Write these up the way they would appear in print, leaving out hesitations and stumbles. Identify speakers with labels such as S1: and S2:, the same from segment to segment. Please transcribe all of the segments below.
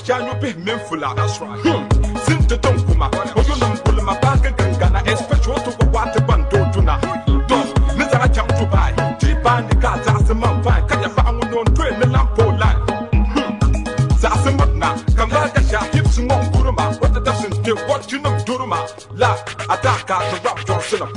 S1: shine you be menfula. That's right. Since the don't come out, oh, you know, pull my bag and gana, especially to what the band don't do now. Don't, Mr. Jump to buy. Deep on the cars, as a man fine, can you find on train the lamp for line? Sasamutna, come back and shall keep some more Kuruma, what the doesn't do what you know, Duruma. La, attack the rap Johnson.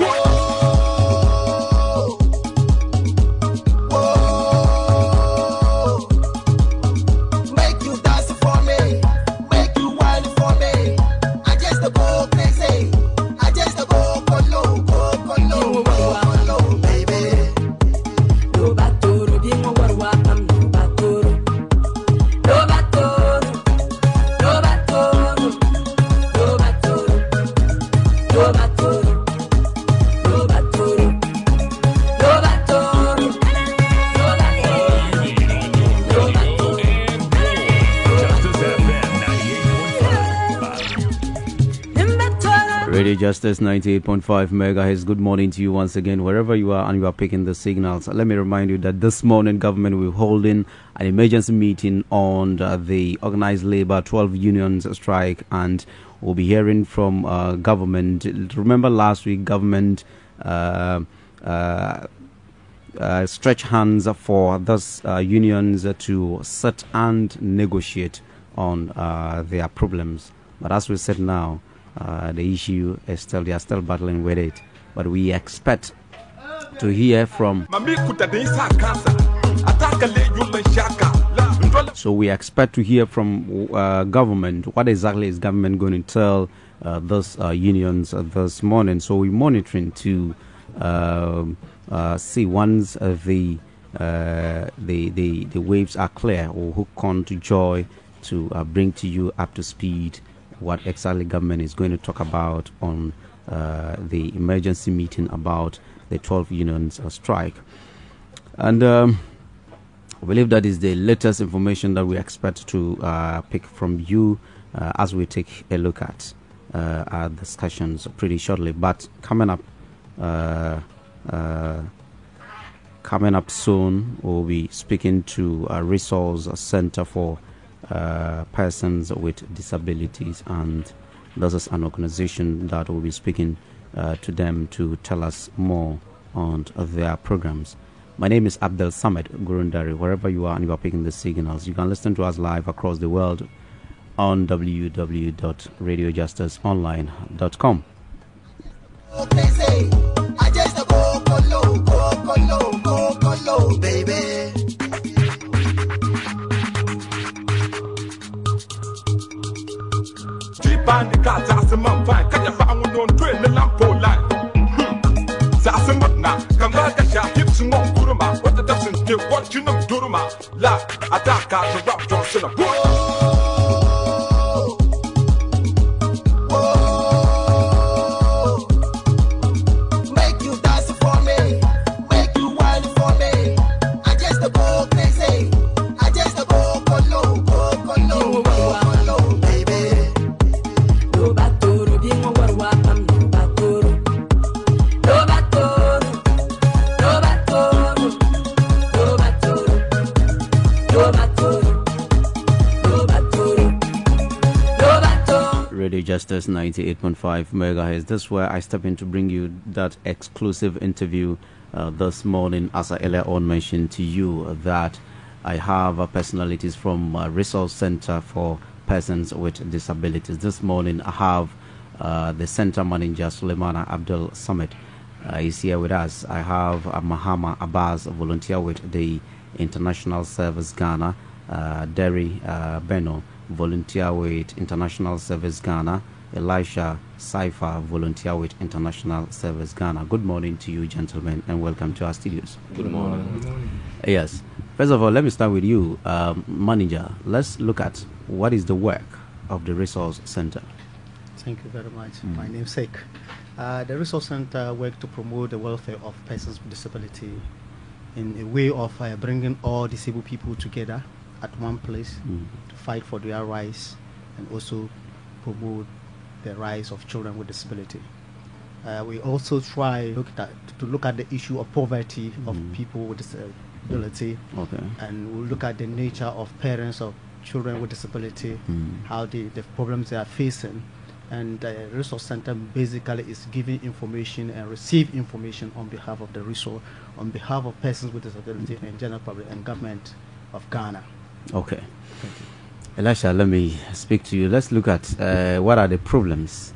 S2: Radio Justice 98.5 megahertz. Good morning to you once again, wherever you are and you are picking the signals. Let me remind you that this morning government will be holding an emergency meeting on the organized labor 12 unions strike, and we'll be hearing from government. Remember last week government stretched hands for those unions to sit and negotiate on their problems. But as we said now, the issue is still, they are still battling with it. But we expect to hear from. So we expect to hear from government. What exactly is government going to tell those unions this morning? So we're monitoring to see once the waves are clear, or hook on to Joy to bring to you up to speed what exactly government is going to talk about on the emergency meeting about the 12 unions strike. And I believe that is the latest information that we expect to pick from you as we take a look at our discussions pretty shortly. But coming up soon, we'll be speaking to a resource center for persons with disabilities, and this is an organization that will be speaking to them to tell us more on their programs. My name is Abdel Samad Gurundari. Wherever you are and you are picking the signals, you can listen to us live across the world on www.radiojusticeonline.com.
S1: Bandicats, as a man fine, can you find on train the lamp for line? Sasamutna, come back and shall keep some more Kuruma, what the doesn't do what you know, Duruma. La, attack the rap Johnson.
S2: Justice 98.5 megahertz. This is where I step in to bring you that exclusive interview this morning. As I earlier on mentioned to you that I have personalities from Resource Center for Persons with Disabilities. This morning I have the center manager Suleimana Abdul Samad is here with us. I have Mahama Abbas, volunteer with the International Service Ghana, Derry Beno, volunteer with International Service Ghana, Elisha Saifa, volunteer with International Service Ghana. Good morning to you, gentlemen, and welcome to our studios.
S3: Good morning. Good morning.
S2: Yes. First of all, let me start with you, manager. Let's look at what is the work of the Resource Center.
S4: Thank you very much. My name is Sheikh. The Resource Center works to promote the welfare of persons with disability in a way of bringing all disabled people together at one place to fight for their rights and also promote the rights of children with disability. We also try to look at the issue of poverty of people with disability, and we'll look at the nature of parents of children with disability, how the problems they are facing. And the resource center basically is giving information and receive information on behalf of the resource, on behalf of persons with disability and general public and government of Ghana.
S2: Okay.
S4: Thank you.
S2: Elisha, let me speak to you. Let's look at what are the problems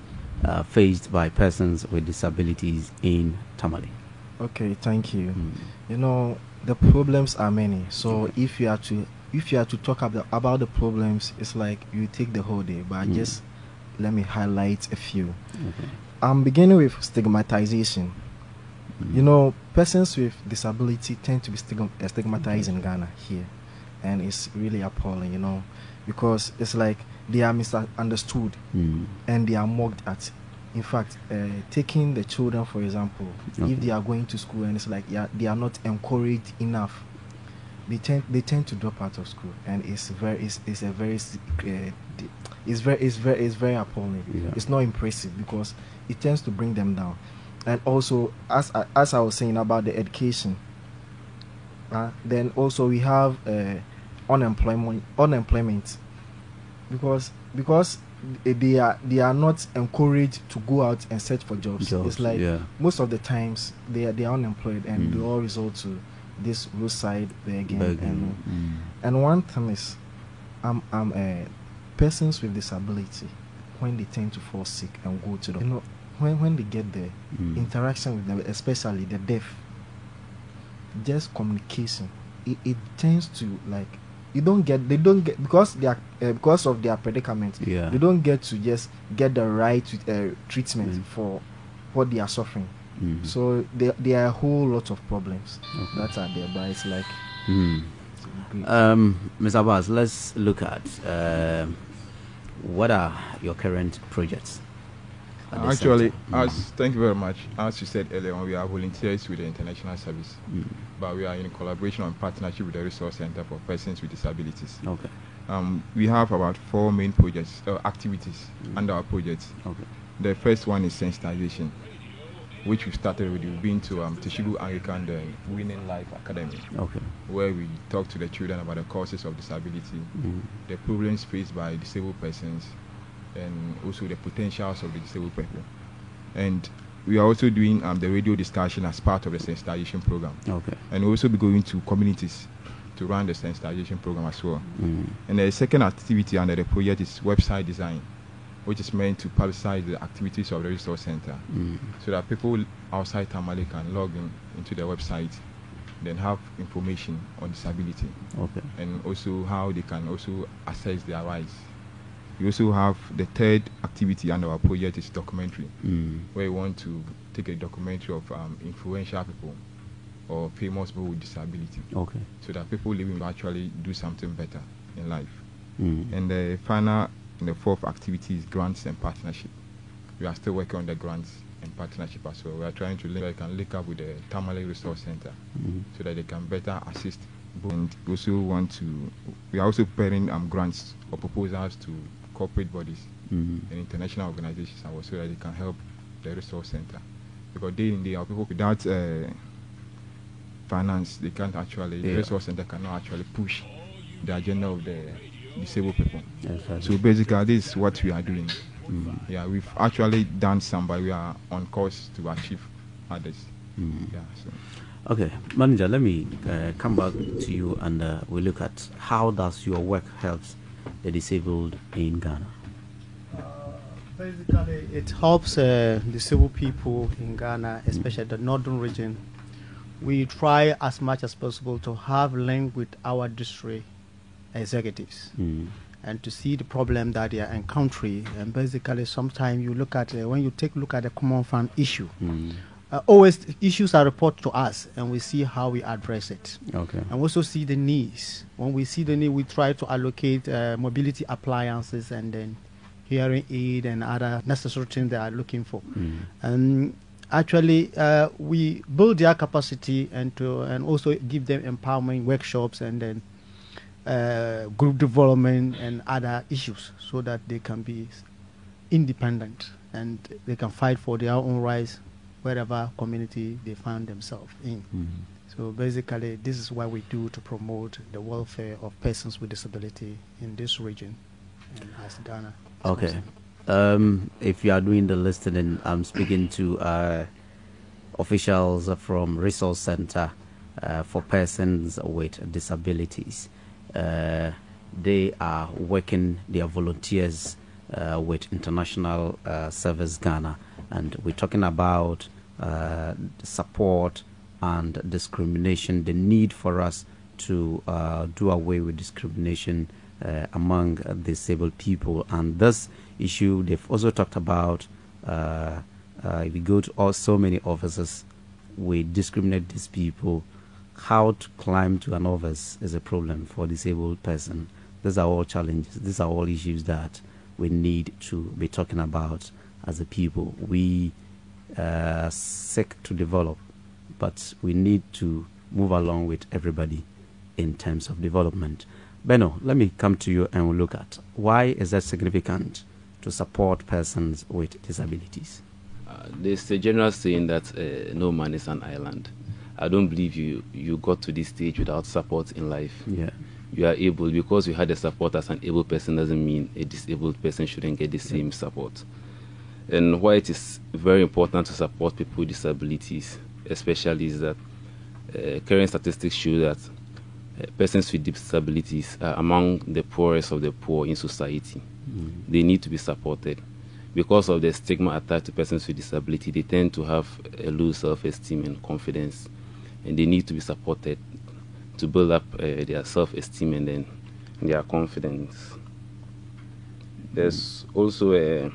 S2: faced by persons with disabilities in Tamale.
S3: Okay, thank you. You know, the problems are many. So if you are to talk about the problems, it's like you take the whole day. But just let me highlight a few.
S2: Okay.
S3: I'm beginning with stigmatization. You know, persons with disability tend to be stigmatized in Ghana here, and it's really appalling. You know, because it's like they are misunderstood and they are mocked at. In fact, taking the children, for example, if they are going to school and it's like they are not encouraged enough, they tend to drop out of school, and it's very appalling.
S2: Yeah.
S3: It's not impressive because it tends to bring them down. And also, as I was saying about the education, then also we have unemployment because they are not encouraged to go out and search for jobs. It's like most of the times they are unemployed, and they all resort to this roadside begging. And one thing is, persons with disability, when they tend to fall sick and go to the, you know, when they get there, interaction with them, especially the deaf, just communication, it tends to like they don't get because they are because of their predicament. They don't get to just get the right treatment for what they are suffering. So there are a whole lot of problems that are there, but it's like
S2: Ms. Abbas, let's look at what are your current projects at the
S1: Actually,
S2: center?
S1: thank you very much. As you said earlier on, we are volunteers with the International Service, but we are in collaboration and partnership with the Resource Center for Persons with Disabilities.
S2: Okay.
S1: We have about 4 main projects, activities under our projects.
S2: Okay.
S1: The first one is sensitization, which we started with. We've been to Tishibu Anglican, the Winning Life Academy, where we talk to the children about the causes of disability, the problems faced by disabled persons, and also the potentials of the disabled people. And we are also doing the radio discussion as part of the sensitization program. And we'll also be going to communities to run the sensitization program as well. And the second activity under the project is website design, which is meant to publicize the activities of the resource center, so that people outside Tamale can log into the website, then have information on disability, and also how they can also assess their rights. We also have the third activity under our project is documentary, where we want to take a documentary of influential people or famous people with disability, so that people living will actually do something better in life. And the final and the fourth activity is grants and partnership. We are still working on the grants and partnership as well. We are trying to link up with the Tamale Resource Center, so that they can better assist. And we are also preparing grants or proposals to corporate bodies and international organizations, so that they can help the resource center. Because day in day out, people without finance, they can't actually. The resource center cannot actually push the agenda of the disabled people. So basically, this is what we are doing. We've actually done some, but we are on course to achieve others.
S2: Okay, manager, let me come back to you, and we look at how does your work helps the disabled in Ghana.
S4: Basically, it helps disabled people in Ghana, especially the northern region. We try as much as possible to have link with our district executives and to see the problem that they are encountering. And basically, sometimes you look at when you take a look at the common fund issue. Always issues are reported to us, and we see how we address it. And we also see the needs. When we see the need, we try to allocate mobility appliances and then hearing aid and other necessary things they are looking for. And actually, we build their capacity and also give them empowerment workshops and then group development and other issues, so that they can be independent and they can fight for their own rights wherever community they find themselves in. So basically, this is what we do to promote the welfare of persons with disability in this region and as Ghana. is
S2: Okay.
S4: concerned.
S2: If you are doing the listening, I'm speaking to officials from Resource Center for Persons with Disabilities. They are working, they are volunteers with International Service Ghana, and we're talking about support and discrimination, the need for us to do away with discrimination among disabled people. And this issue, they've also talked about, if we go to so many offices, we discriminate these people. How to climb to an office is a problem for a disabled person. These are all challenges. These are all issues that we need to be talking about as a people. We seek to develop, but we need to move along with everybody in terms of development. Benno, let me come to you and we'll look at why is that significant to support persons with disabilities?
S5: There's a general saying that no man is an island. I don't believe you got to this stage without support in life.
S2: Yeah.
S5: You are able, because you had the support as an able person doesn't mean a disabled person shouldn't get the same support. And why it is very important to support people with disabilities, especially, is that current statistics show that persons with disabilities are among the poorest of the poor in society. They need to be supported. Because of the stigma attached to persons with disability, they tend to have a low self-esteem and confidence, and they need to be supported to build up their self-esteem and then their confidence. There's also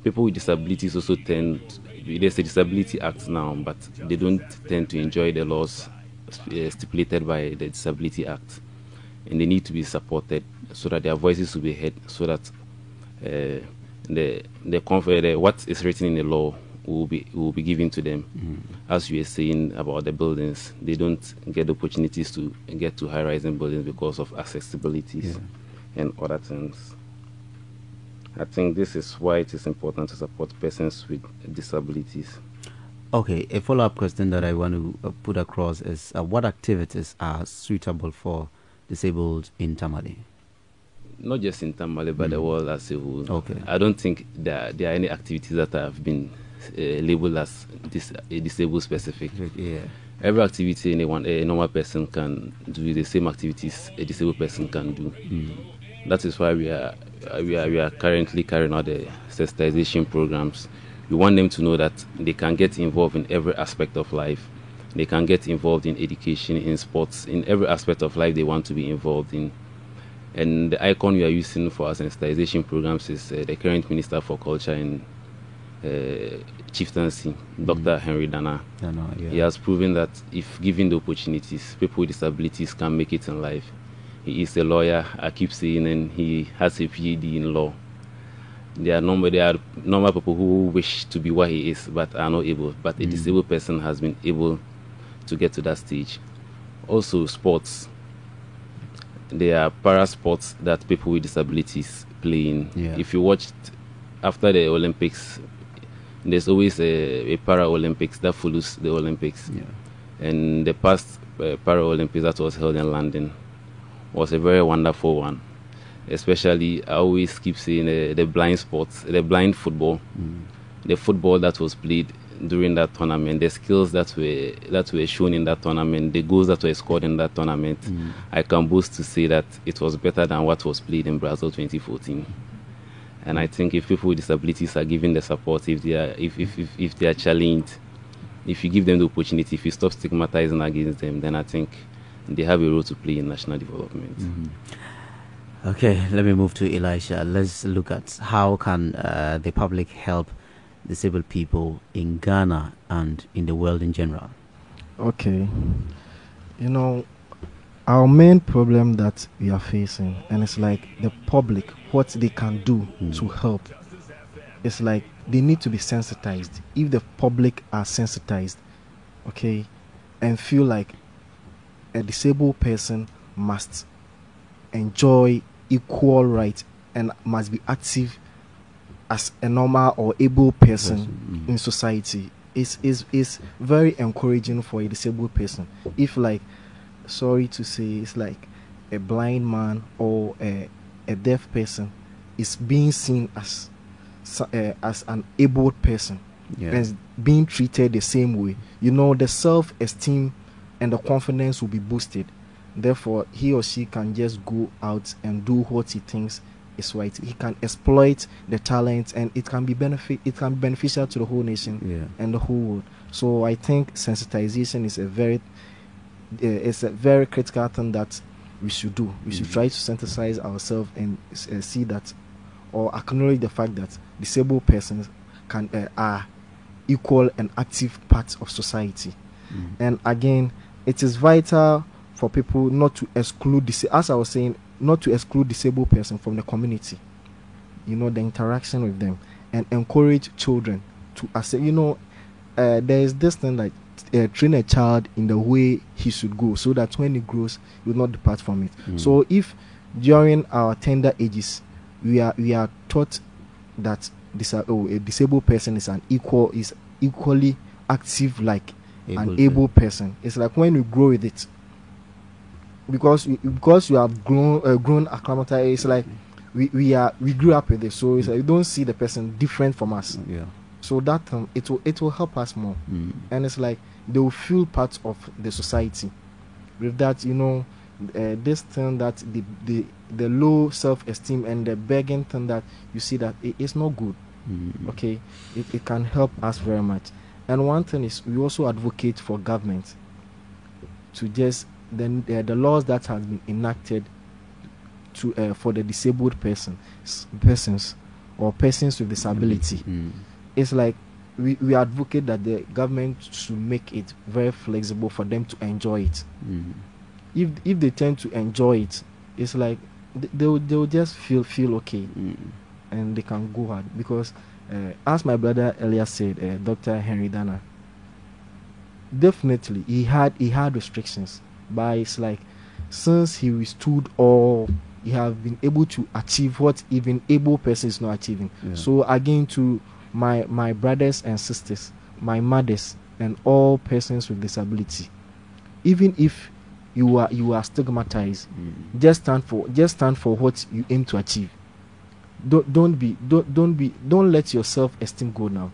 S5: people with disabilities also tend, there's a Disability Act now, but they don't tend to enjoy the laws stipulated by the Disability Act, and they need to be supported so that their voices will be heard, so that what is written in the law will be given to them. As you were saying about the buildings, they don't get the opportunities to get to high-rising buildings because of accessibilities and other things. I think this is why it is important to support persons with disabilities.
S2: Okay, a follow-up question that I want to put across is what activities are suitable for disabled in Tamale?
S5: Not just in Tamale, but the world as a whole.
S2: Okay.
S5: I don't think there are any activities that have been labeled as disabled specific.
S2: Yeah.
S5: Every activity a normal person can do, the same activities a disabled person can do. That is why we are currently carrying out the sensitization programs. We want them to know that they can get involved in every aspect of life. They can get involved in education, in sports, in every aspect of life they want to be involved in. And the icon we are using for our sensitization programs is the current Minister for Culture and Chieftaincy, Dr. Henry Dana. He has proven that if given the opportunities, people with disabilities can make it in life. He is a lawyer, I keep saying, and he has a PhD in law. There are normal people who wish to be what he is but are not able. But a disabled person has been able to get to that stage. Also, sports. There are para sports that people with disabilities play in.
S2: Yeah.
S5: If you watched after the Olympics, there's always a para-Olympics that follows the Olympics.
S2: Yeah.
S5: And the past para-Olympics that was held in London was a very wonderful one. Especially, I always keep saying the blind sports, the blind football, the football that was played during that tournament, the skills that were shown in that tournament, the goals that were scored in that tournament. I can boast to say that it was better than what was played in Brazil 2014. And I think if people with disabilities are given the support, if they are challenged, if you give them the opportunity, if you stop stigmatizing against them, then I think they have a role to play in national development.
S2: Okay, let me move to Elisha. Let's look at how can the public help disabled people in Ghana and in the world in general.
S3: Okay. You know, our main problem that we are facing, and it's like the public, what they can do to help, it's like they need to be sensitized. If the public are sensitized, okay, and feel like a disabled person must enjoy equal rights and must be active as a normal or able person in society, is very encouraging for a disabled person. If, like, sorry to say, it's like a blind man or a deaf person is being seen as an able person, and being treated the same way, the self-esteem and the confidence will be boosted. Therefore, he or she can just go out and do what he thinks is right. He can exploit the talent, and it can be beneficial to the whole nation and the whole world. So I think sensitization is a very critical thing that we should do. We should try to sensitize ourselves and see that, or acknowledge the fact that disabled persons are equal and active parts of society. And again, it is vital for people not to exclude as I was saying, not to exclude disabled person from the community. The interaction with them, and encourage children to accept. There is this thing like train a child in the way he should go, so that when he grows, he will not depart from it. So if during our tender ages we are taught that a disabled person is equally active like an able person, it's like when we grow with it, because you have grown acclimatized, it's like we grew up with it, so it's like you don't see the person different from us. So that it will help us more, and it's like they will feel part of the society. With that, this thing that the low self-esteem and the begging thing that you see, that it's not good. Okay, it can help us very much. And one thing is, we also advocate for government to just the laws that have been enacted to for the disabled persons or persons with disability. It's like we advocate that the government should make it very flexible for them to enjoy it. If they tend to enjoy it, it's like they'll just feel okay, and they can go hard. Because as my brother earlier said, Dr. Henry Dana, definitely he had restrictions, but it's like since he withstood all, he have been able to achieve what even able person is not achieving. So again, to my brothers and sisters, my mothers, and all persons with disability, even if you are stigmatized, just stand for what you aim to achieve. Don't let your self-esteem go now.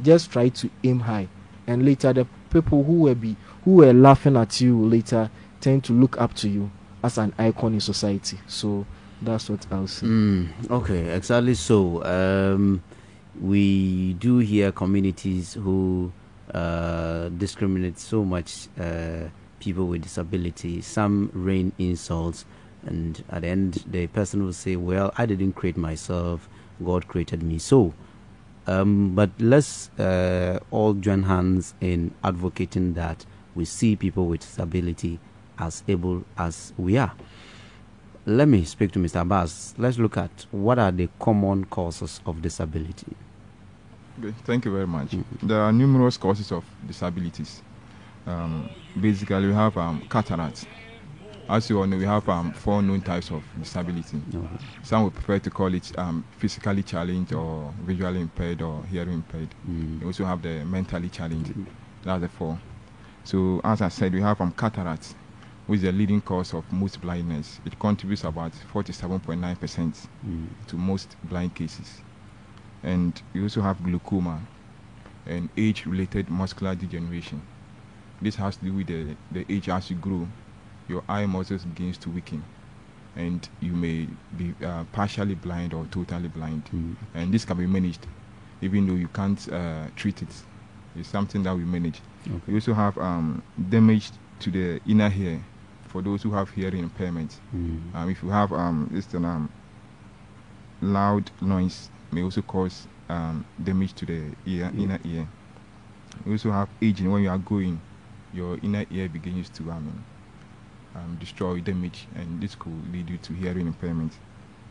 S3: Just try to aim high, and later the people who were laughing at you later tend to look up to you as an icon in society. So that's what I'll say.
S2: Okay, exactly. So we do hear communities who discriminate so much people with disability. Some rain insults, and at the end the person will say, well, I didn't create myself, God created me. So but let's all join hands in advocating that we see people with disability as able as we are. Let me speak to Mr. Abbas. Let's look at what are the common causes of disability.
S6: Okay, thank you very much. There are numerous causes of disabilities. Basically, we have cataract. As you all know, we have 4 known types of disability. Some would prefer to call it physically challenged, or visually impaired, or hearing impaired. We also have the mentally challenged. That's the 4. So, as I said, we have cataract, which is the leading cause of most blindness. It contributes about 47.9% to most blind cases. And you also have glaucoma and age-related muscular degeneration. This has to do with the age. As you grow, your eye muscles begins to weaken, and you may be partially blind or totally blind. And this can be managed, even though you can't treat it. It's something that we manage. We also have damage to the inner ear for those who have hearing impairment. If you have loud noise, may also cause damage to the inner ear. We also have aging. When you are growing, your inner ear begins to destroy, damage, and this could lead you to hearing impairment.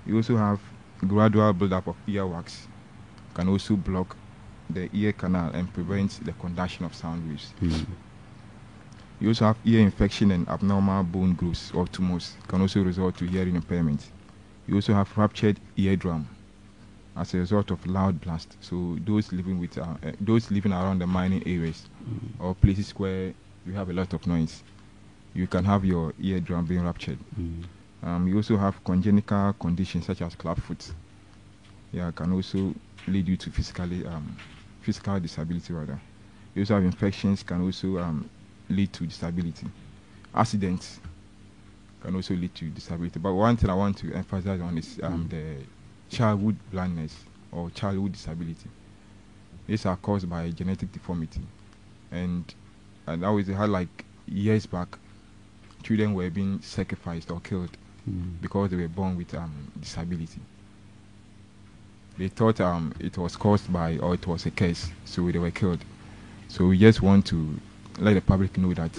S6: You also have gradual buildup of earwax, can also block the ear canal and prevent the conduction of sound waves. You also have ear infection and abnormal bone growths or tumors, can also result to hearing impairment. You also have ruptured eardrum, as a result of loud blast. So those living around the mining areas or places where you have a lot of noise, you can have your eardrum being ruptured. You also have congenital conditions such as clubfoot. Yeah, can also lead you to physical disability rather. You also have infections can also lead to disability. Accidents can also lead to disability. But one thing I want to emphasize on is the childhood blindness or childhood disability. These are caused by genetic deformity. And that was had like years back, children were being sacrificed or killed because they were born with disability. They thought it was caused by or it was a curse, so they were killed. So we just want to let the public know that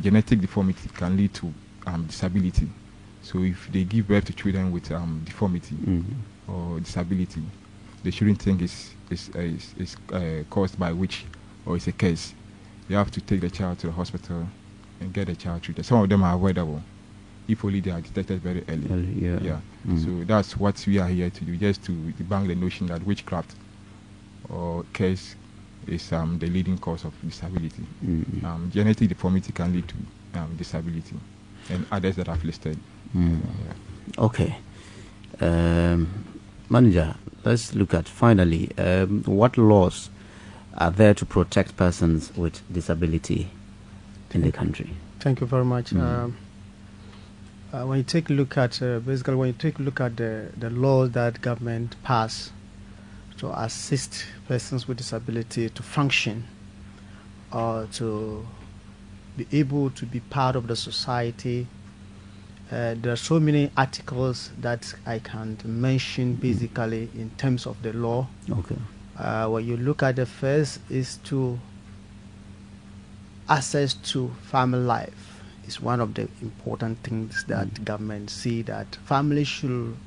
S6: genetic deformity can lead to disability. So if they give birth to children with deformity or disability, they shouldn't think it's caused by witch or it's a curse. You have to take the child to the hospital and get the child treated. Some of them are avoidable if only they are detected very early. So that's what we are here to do, just to debunk the notion that witchcraft or curse is the leading cause of disability. Genetic deformity can lead to disability and others that I've listed.
S2: Okay. Manager, let's look at finally what laws are there to protect persons with disability in the country.
S4: Thank you very much. When you take a look at the laws that government pass to assist persons with disability to function or to be able to be part of the society, there are so many articles that I can mention basically in terms of the law.
S2: Okay.
S4: When you look at the first is to access to family life is one of the important things that government see, that families should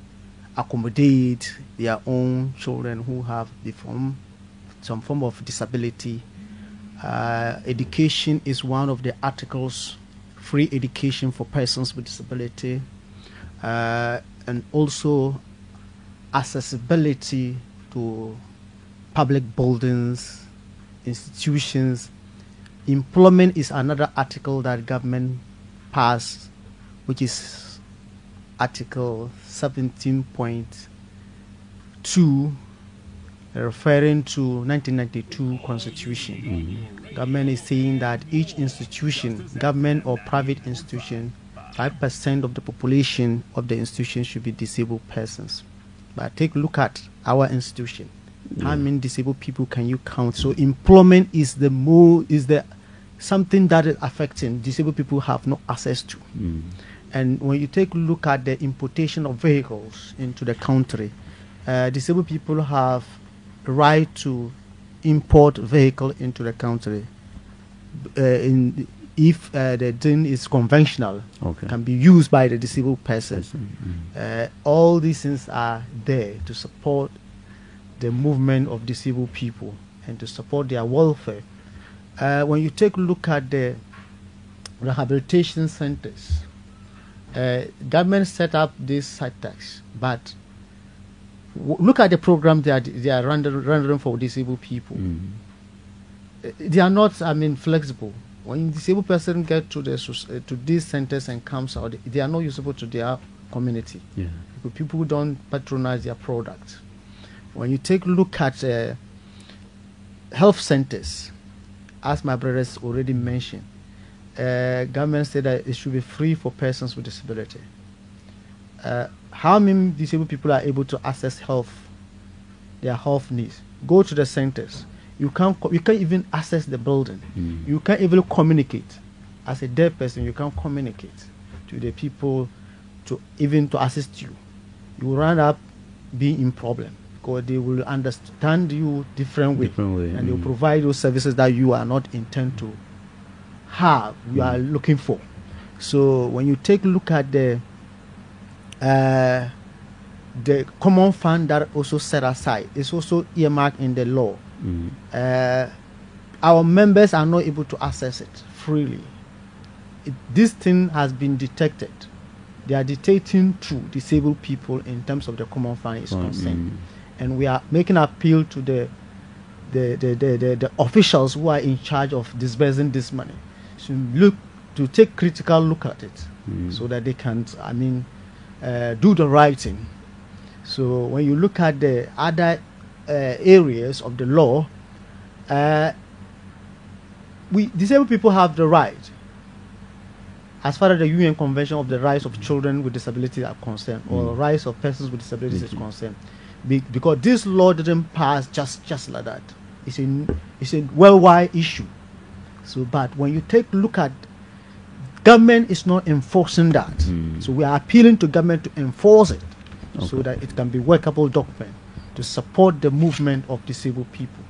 S4: accommodate their own children who have some form of disability. Education is one of the articles, free education for persons with disability, and also accessibility to public buildings, institutions. Employment is another article that government passed, which is Article 17.2, referring to 1992 Constitution. Government is saying that each institution, government or private institution, 5% of the population of the institution should be disabled persons. But take a look at our institution. How many disabled people can you count? So employment is something that is affecting disabled people have no access to. And when you take a look at the importation of vehicles into the country, disabled people have the right to import vehicle into the country. If the thing is conventional, can be used by the disabled person. All these things are there to support the movement of disabled people and to support their welfare. When you take a look at the rehabilitation centers, government set up these centers, but look at the program they are rendering for disabled people. They are not, flexible. When disabled person get to these centers and comes out, they are not usable to their community. People don't patronize their product. When you take a look at health centers, as my brothers already mentioned, government said that it should be free for persons with disability. How many disabled people are able to access their health needs? Go to the centers. You can't even access the building. You can't even communicate. As a deaf person, you can't communicate to the people to assist you. You will end up being in problem, because they will understand you different way, and they will provide those services that you are not intend to have, you are looking for. So when you take a look at the common fund that also set aside, it's also earmarked in the law. Our members are not able to access it freely. This thing has been detected. They are dictating to disabled people in terms of the common fund is concerned. and we are making appeal to the officials who are in charge of disbursing this money to take critical look at it, so that they can, do the right thing. So when you look at the other areas of the law, we disabled people have the right, as far as the UN Convention of the Rights of Children with Disabilities are concerned, or rights of persons with disabilities is concerned, because this law didn't pass just like that. It's a worldwide issue. So, but when you take a look at, government is not enforcing that. So we are appealing to government to enforce it, so that it can be workable document to support the movement of disabled people.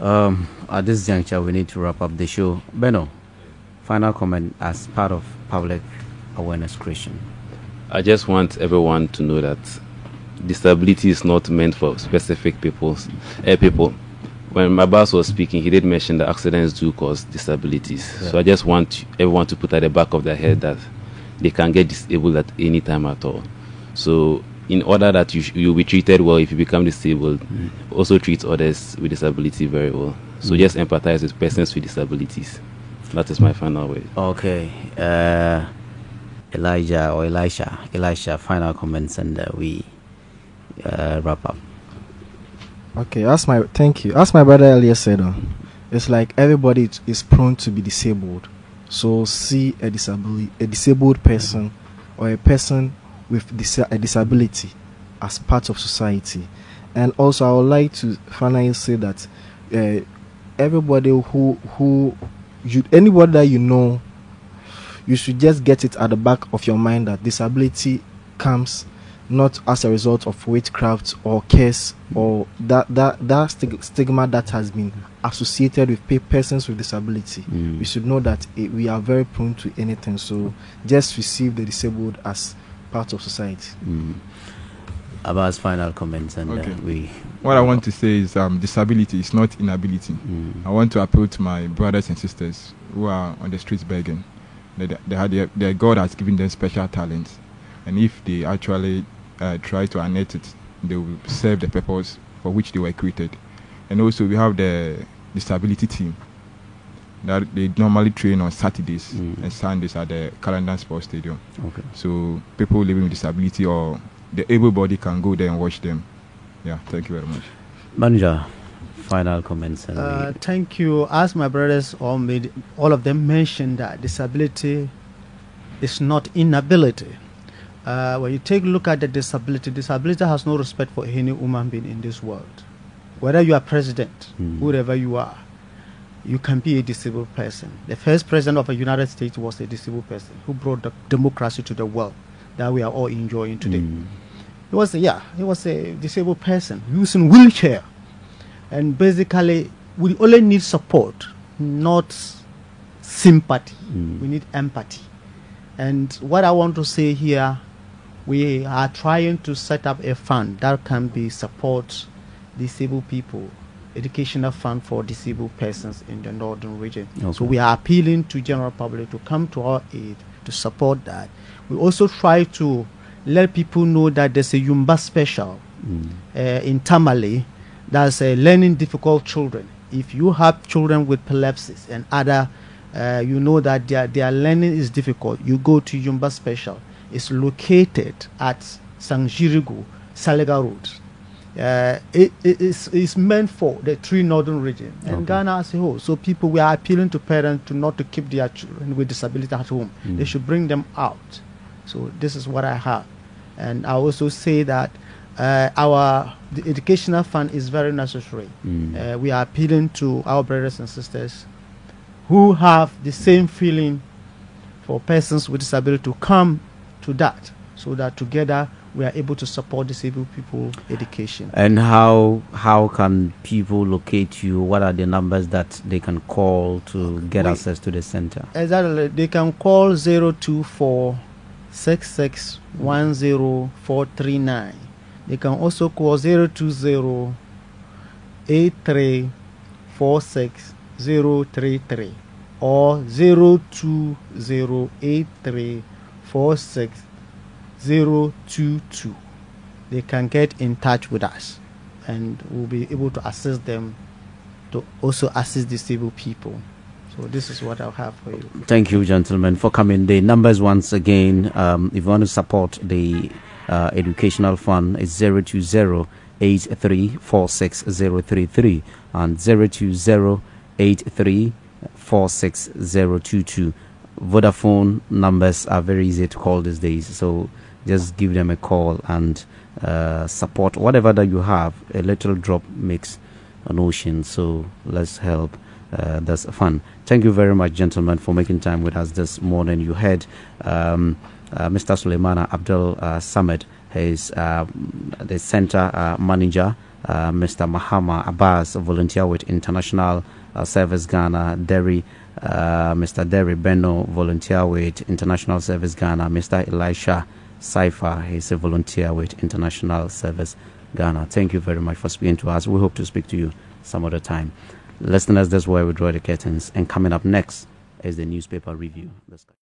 S2: At this juncture, we need to wrap up the show. Beno, final comment as part of public awareness creation.
S5: I just want everyone to know that disability is not meant for specific people. When my boss was speaking, he did mention that accidents do cause disabilities. Yeah. So I just want everyone to put at the back of their head that they can get disabled at any time at all. So in order that you'll be treated well if you become disabled, also treat others with disability very well. So just empathize with persons with disabilities. That is my final word.
S2: Okay. Elisha, final comments, and we wrap up.
S3: Okay, thank you. As my brother earlier said, it's like everybody is prone to be disabled. So see a disabled person or a person with a disability as part of society. And also I would like to finally say that everybody anybody that you know, you should just get it at the back of your mind that disability comes not as a result of witchcraft or curse or that stigma that has been associated with persons with disability. We should know that we are very prone to anything. So just receive the disabled as part of society.
S2: Abbas, final comments, and
S6: what I want to say is disability is not inability. I want to appeal to my brothers and sisters who are on the streets begging. Their God has given them special talents, and if they actually try to harness it, they will serve the purpose for which they were created. And also we have the disability team that they normally train on Saturdays and Sundays at the Calendan Sports Stadium. So people living with disability or the able body can go there and watch them. Yeah, thank you very much.
S2: Manja, final comments.
S4: Thank you. As my brothers all of them mentioned that disability is not inability. When you take a look at the disability has no respect for any human being in this world. Whether you are president, whoever you are, you can be a disabled person. The first president of the United States was a disabled person who brought the democracy to the world that we are all enjoying today. He was a disabled person using wheelchair, and basically we only need support, not sympathy. We need empathy. And what I want to say here, we are trying to set up a fund that can be support disabled people, educational fund for disabled persons in the northern region. So we are appealing to general public to come to our aid to support that. We also try to let people know that there's a Yumba special in Tamale that's learning difficult children. If you have children with epilepsy and other, you know that their learning is difficult, you go to Yumba special. It's located at Sanjirigo, Salega Road. It's meant for the three northern region and Ghana as a whole. So we are appealing to parents not to keep their children with disability at home. They should bring them out. So this is what I have. And I also say that the educational fund is very necessary. We are appealing to our brothers and sisters who have the same feeling for persons with disability to come to that, so that together we are able to support disabled people education.
S2: And how can people locate you? What are the numbers that they can call to get access to the center?
S4: Exactly. They can call 024 6610439. They can also call 020 8346033 or 020 8346022. they can get in touch with us, and we'll be able to assist them to also assist disabled people. So this is what I'll have for you.
S2: Thank you, gentlemen, for coming. The numbers once again, if you want to support the educational fund, it's 020-8346-033 and 020-8346-022. Vodafone numbers are very easy to call these days, so just give them a call and support whatever that you have. A little drop makes an ocean, so let's help. That's fun. Thank you very much, gentlemen, for making time with us this morning. You heard Mr. Suleimana Abdul Samad, his the center manager, Mr. Mahama Abbas, volunteer with International Service Ghana, Mr. Derry Benno, volunteer with International Service Ghana, Mr. Elisha Saifa, he's a volunteer with International Service Ghana. Thank you very much for speaking to us. We hope to speak to you some other time. Listeners, that's where we draw the curtains. And coming up next is the newspaper review.